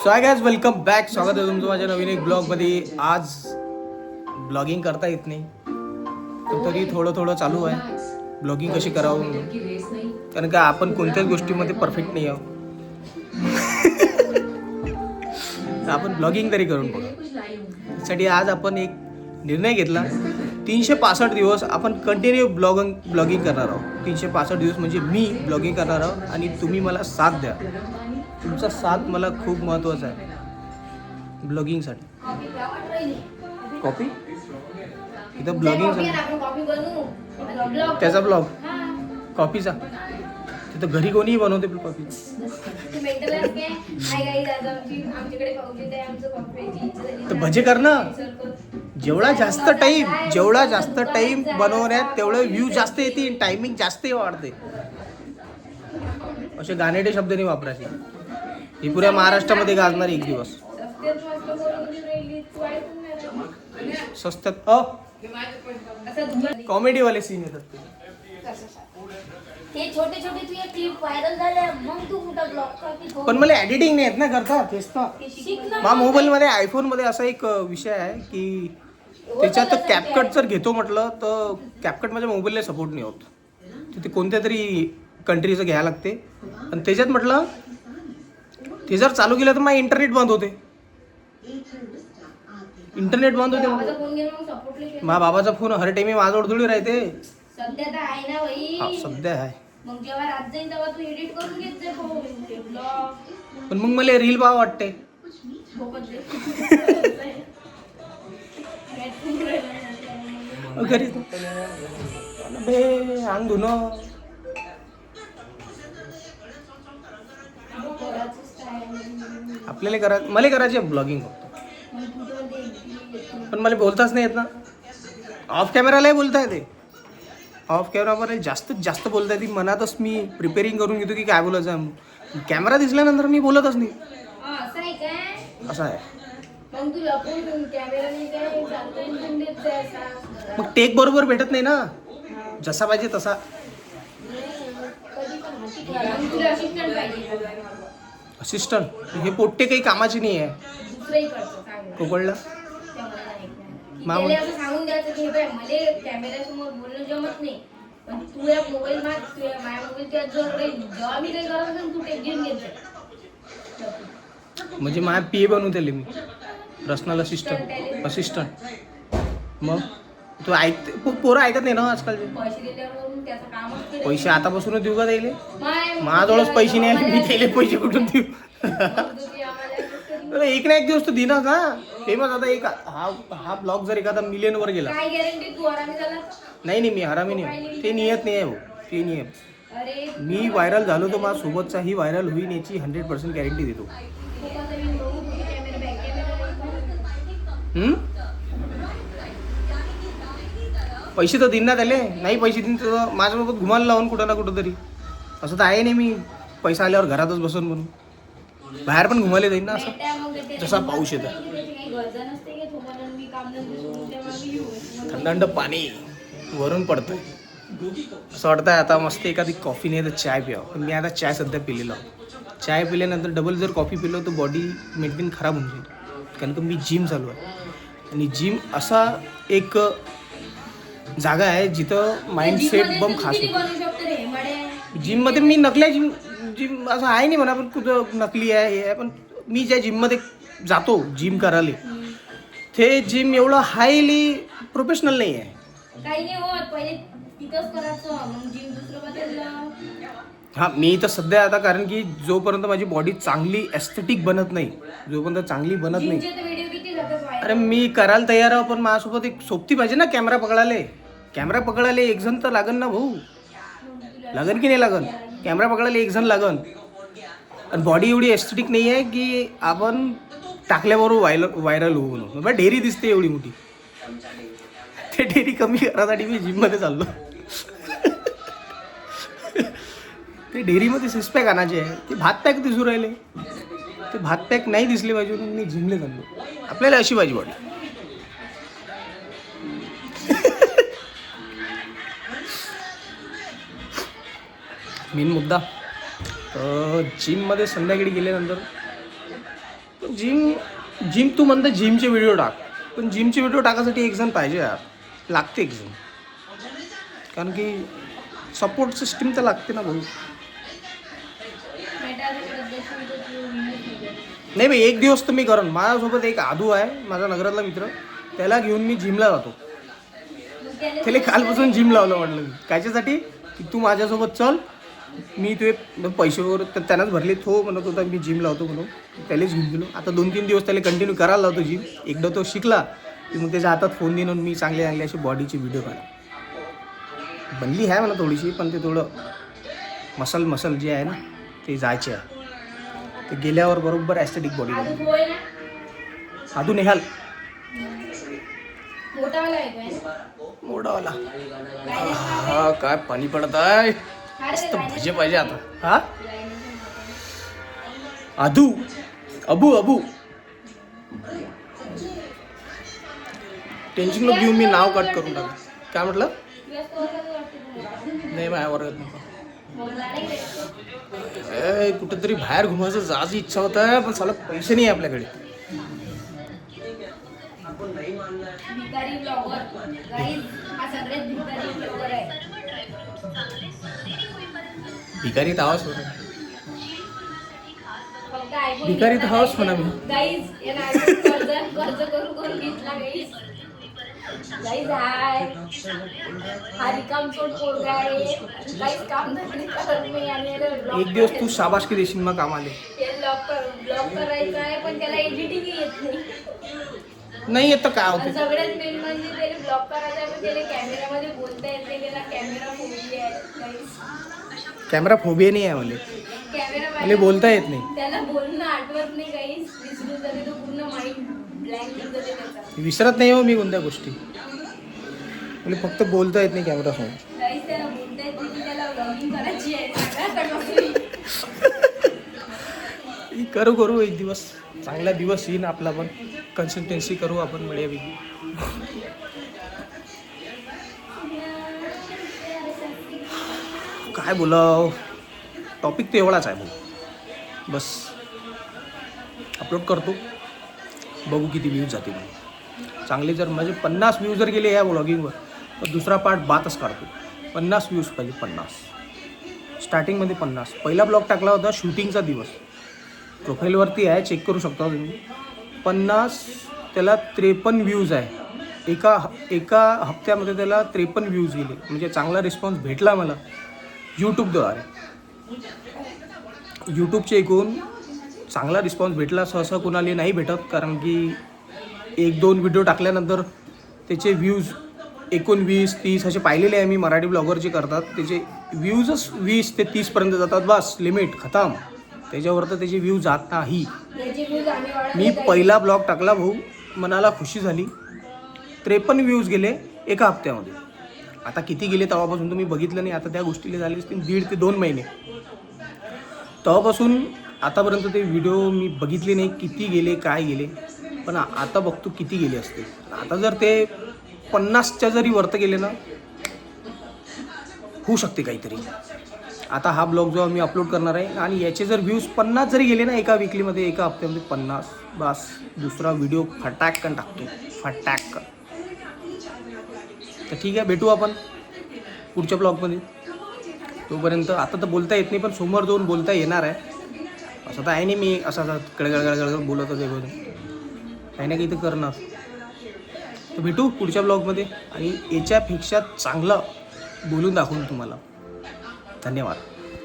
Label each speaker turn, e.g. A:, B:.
A: So hi guys, welcome back. स्वागत आहे तुमचं माझ्या नवीन एक ब्लॉगमध्ये. आज ब्लॉगिंग करता येत नाही तर तरी थोडं चालू आहे ब्लॉगिंग कशी करावं म्हणून. कारण का आपण कोणत्याच गोष्टीमध्ये परफेक्ट नाही आहोत. आपण ब्लॉगिंग तरी करून बघू. त्यासाठी आज आपण एक निर्णय घेतला. 365 दिवस आपण कंटिन्यू ब्लॉगिंग करणार आहोत. 365 दिवस म्हणजे मी ब्लॉगिंग करणार आहोत आणि तुम्ही मला साथ द्या. तुमचा साथ मला खूप महत्त्वाचा आहे ब्लॉगिंगसाठी. कॉफी इथं ब्लॉगिंगसाठी त्याचा ब्लॉग कॉफीचा तिथं घरी कोणीही बनवते कॉफी. तर भजे कर ना. जेवढा जास्त टाइम बनवण्यात तेवढं व्ह्यू जास्त येतील, टायमिंग जास्त वाढते. असे गाणेटे शब्द नाही वापरायचे. ही पुऱ्या महाराष्ट्रामध्ये गाजणार एक दिवस. स्वस्तात कॉमेडी वाले सीन येतात
B: ते छोटे तुझे क्लिप व्हायरल झाले मग तू कुठं ब्लॉग
A: पण मला एडिटिंग नाही येत ना करता. तेच तर माझ्या मोबाईलमध्ये आयफोनमध्ये असा एक विषय आहे की त्याच्यात कॅपकट जर घेतो म्हटलं तर कॅपकट माझ्या मोबाईलला सपोर्ट नाही होत. तिथे कोणत्या तरी कंट्रीचं घ्यायला लागते. आणि त्याच्यात म्हटलं ते जर चालू केलं तर माझं इंटरनेट बंद होते. माझ्या बाबाचा फोन हर टाइम माझ्याजवळ थोडी राहते.
B: सध्या तर आहे ना भाई.
A: हा सध्या आहे.
B: मग जेव्हा रात जाईल तेव्हा तू एडिट करून घेत जा ब्लॉग.
A: पण मग मला रील पाहावं वाटते. घरी अंग धुणं आपल्याला मला करायचे ब्लॉगिंग फक्त. पण मला बोलताच नाही येत ना. ऑफ कॅमेरालाही बोलता येते. ऑफ कॅमेरावर जास्त बोलता येते. मनातच मी प्रिपेअरिंग करून घेतो की काय बोलायचं. कॅमेरा दिसल्यानंतर मी बोलतच नाही. असं आहे. मग टेक बरोबर भेटत नाही ना जसा पाहिजे तसा. असिस्टंट हे पोट्टे काही कामाची नाही आहे. कोकळला
B: सांगून द्यायचं की मला कॅमेऱ्यासमोर बोलणं जमत नाही. पण तू या मोबाईल माझ्या मोबाईल जेव्हा मी काही करत तू टेक घेऊन घेत.
A: म्हणजे माझ्या पीए बनवते मी पर्सनल असिस्टंट. मग तू पोरं ऐकत नाही ना आजकालचे. पैसे आतापासूनच देऊ का द्यायले. माझ्याजवळच पैसे नाही आले. मी त्याला पैसे कुठून देऊ. एक ना एक दिवस तू दिनास ना. फेमस आता एक हा ब्लॉग जर एखादा मिलियन वर गेला. नाही मी हरामी नाही. ते नियत नाही आहे भाऊ. ते नियत. मी व्हायरल झालो तर माझ्या सोबतचाही व्हायरल होईल याची 100% गॅरंटी देतो. पैसे तर देईन ना त्याले. नाही पैसे देईन तर माझ्यासोबत घुमायला लावून कुठं ना कुठं तरी. असं तर आहे नाही मी पैसा आल्यावर घरातच बसून म्हणून. बाहेर पण घुमायला जाईन ना असं जसा पाऊस येतं. थंड पाणी वरून पडतंय. असं वाटतंय आता मस्त एखादी कॉफी नाही तर चाय प्यावं. पण मी आता चाय सध्या पिलेलो आहोत. चाय पिल्यानंतर डबल जर कॉफी पिलो तर बॉडी मेंटेन खराब होऊन जाईल. कारण की मी जिम चालू आहे. आणि जिम असा एक जागा आहे जिथं माइंडसेट बम खास होतो. जिममध्ये मी नकली जिम असं आहे नाही म्हणा. पण कुठं नकली आहे हे आहे. पण मी ज्या जिममध्ये जातो जिम करायला ते जिम एवढं हायली प्रोफेशनल नाही आहे. हां मी तर सध्या आता कारण की जोपर्यंत माझी बॉडी चांगली एस्थेटिक बनत नाही जोपर्यंत चांगली बनत नाही. अरे मी करायला तयार आहे. पण माझ्यासोबत एक सोबती पाहिजे ना कॅमेरा पकडायला एक जण तर लागन ना भाऊ. लागन की नाही लागन. कॅमेरा पकडायला एक जण लागन. आणि बॉडी एवढी एस्थेटिक नाही आहे की आपण टाकल्याबरोबर व्हायरल होऊ म्हणून. ढेरी दिसते एवढी मोठी. ते ढेरी कमी करायसाठी मी जिममध्ये चाललो. ते डेअरीमध्ये सिक्स पॅक आणायचे आहे. ते भात पॅक दिसू राहिले. ते भात पॅक नाही दिसले पाहिजे म्हणून मी जिमले चाललो. आपल्याला अशी पाहिजे बॉडी. मेन मुद्दा जिममध्ये संध्याकाळी गेल्यानंतर जिम तू म्हणतं जिमचे व्हिडिओ टाक, पण जिमचे व्हिडिओ टाकायसाठी एक जण पाहिजे यार, लागते एक जण, कारण की सपोर्ट सिस्टीम तर लागते ना भाऊ. नाही भाई, एक दिवस तर मी करण. माझ्यासोबत एक आदू आहे, माझा नगरातला मित्र, त्याला घेऊन मी जिमला जातो. त्याला कालपासून जिम लावलं म्हटलं मी, कायच्यासाठी की तू माझ्यासोबत चल, मी तुझे पैसे वगैरे तर त्यानंच भरले. तो म्हणत होता मी जिम लावतो म्हणून, त्यालाच घेऊन गेलो. आता 2-3 दिवस त्याला कंटिन्यू करायला लावतो जिम. एकदा तो शिकला की मग त्याच्या हातात फोन देऊन मी चांगले चांगले अशी बॉडीची व्हिडिओ काढा. बनली आहे मला थोडीशी, पण ते थोडं मसल जे आहे ना ते जायचे आहे. ते गेल्यावर बरोबर ॲस्थेटिक बॉडी. आदू नेहाल मोठावाला. हा काय पाणी पडत आहे, मस्त भजे पाहिजे आता. हा आदू अबू टेन्शन नको घेऊ, मी नाव कट करून टाक. काय म्हटलं? नाही माझ्या वर्गात नको. कुठेतरी बाहेर घुमायचं जायची इच्छा होत आहे, पण साला पैसे नाही आपल्याकडे. भिकारी तर आवाज होता, भिकारी तर हवंच म्हणा मी. एक दिवस तू शाबासकी देशील मग कामाले. नाही येत तर काय होते.
B: सगळ्यात मेन म्हणजे त्याला ब्लॉक करायचा आहे, पण त्याला कॅमेरामध्ये बोलता येत नाही. त्याला कॅमेरा फोबिया आहे.
A: कॅमेरा फोबिया नाही आहे मला, मला बोलता येत नाही.
B: त्याला बोलणं आठवत नाही, काही विसरून जाते. तो पूर्ण माइंड ब्लँक होऊन जाते त्याचा.
A: विसरत नाही हो मी कोणत्या गोष्टी, मला फक्त बोलता येत नाही कॅमेरा समोर.
B: काहीच त्याला बोलता येत नाही. त्याला व्लॉगिंग करायची आहे.
A: करू एक दिवस, चांगला दिवस येईन आपला, पण कन्सिस्टन्सी करू आपण मिळ्यापैकी. काय बोलाव, टॉपिक तर एवढाच आहे भाऊ. बस अपलोड करतो, बघू किती व्ह्यूज जातील. चांगले जर म्हणजे 50 व्ह्यूज जर गेले या ब्लॉगिंगवर तर दुसरा पार्ट बातच काढतो. 50 व्ह्यूज पाहिजे, 50. स्टार्टिंगमध्ये 50. पहिला ब्लॉग टाकला होता शूटिंगचा दिवस, प्रोफाईलवरती आहे, चेक करू शकता तुम्ही. 50 त्याला 53 व्ह्यूज आहे. एका हप्त्यामध्ये त्याला 53 व्ह्यूज गेले, म्हणजे चांगला रिस्पॉन्स भेटला मला यूट्यूबद्वारे. यूट्यूबचे एकूण चांगला रिस्पॉन्स भेटला, सहसा कोणाला नाही भेटत, कारण की 1-2 व्हिडिओ टाकल्यानंतर त्याचे व्ह्यूज 19-30 असे पाहिलेले आहे मी. मराठी ब्लॉगर जे करतात त्याचे व्ह्यूजच 20 ते 30पर्यंत जातात, बस लिमिट खतम. त्याच्यावर तर त्याचे व्ह्यूज जात नाही. मी पहिला ब्लॉग टाकला भाऊ, मनाला खुशी झाली. 53 व्ह्यूज गेले एका हप्त्यामध्ये. आता किती गेले तेव्हापासून तुम्ही बघितलं नाही. आता त्या गोष्टीला झाले असतील 1.5 ते 2 महिने. तेव्हापासून आतापर्यंत ते व्हिडिओ मी बघितले नाही, किती गेले काय गेले, पण आता बघतो किती गेले असते. आता जर ते 50च्या जरी वरती गेले ना, होऊ शकते काहीतरी. आता हा ब्लॉग जो मी अपलोड करणार आहे आणि याचे जर व्ह्यूज 50 जरी गेले ना एका विकलीमध्ये, एका हप्त्यामध्ये 50, बस दुसरा व्हिडिओ फटाकन टाकतो, फटाक. तर ठीक आहे, भेटू आपण पुढच्या ब्लॉगमध्ये. तोपर्यंत आता तर बोलता येत नाही, पण समोर जाऊन बोलता येणार आहे. असं तर आहे नाही मी असं कळगळ बोलतच आहे, काही ना काही तर करणार. तर भेटू पुढच्या ब्लॉगमध्ये आणि याच्यापेक्षा चांगलं बोलून दाखवून तुम्हाला. धन्यवाद.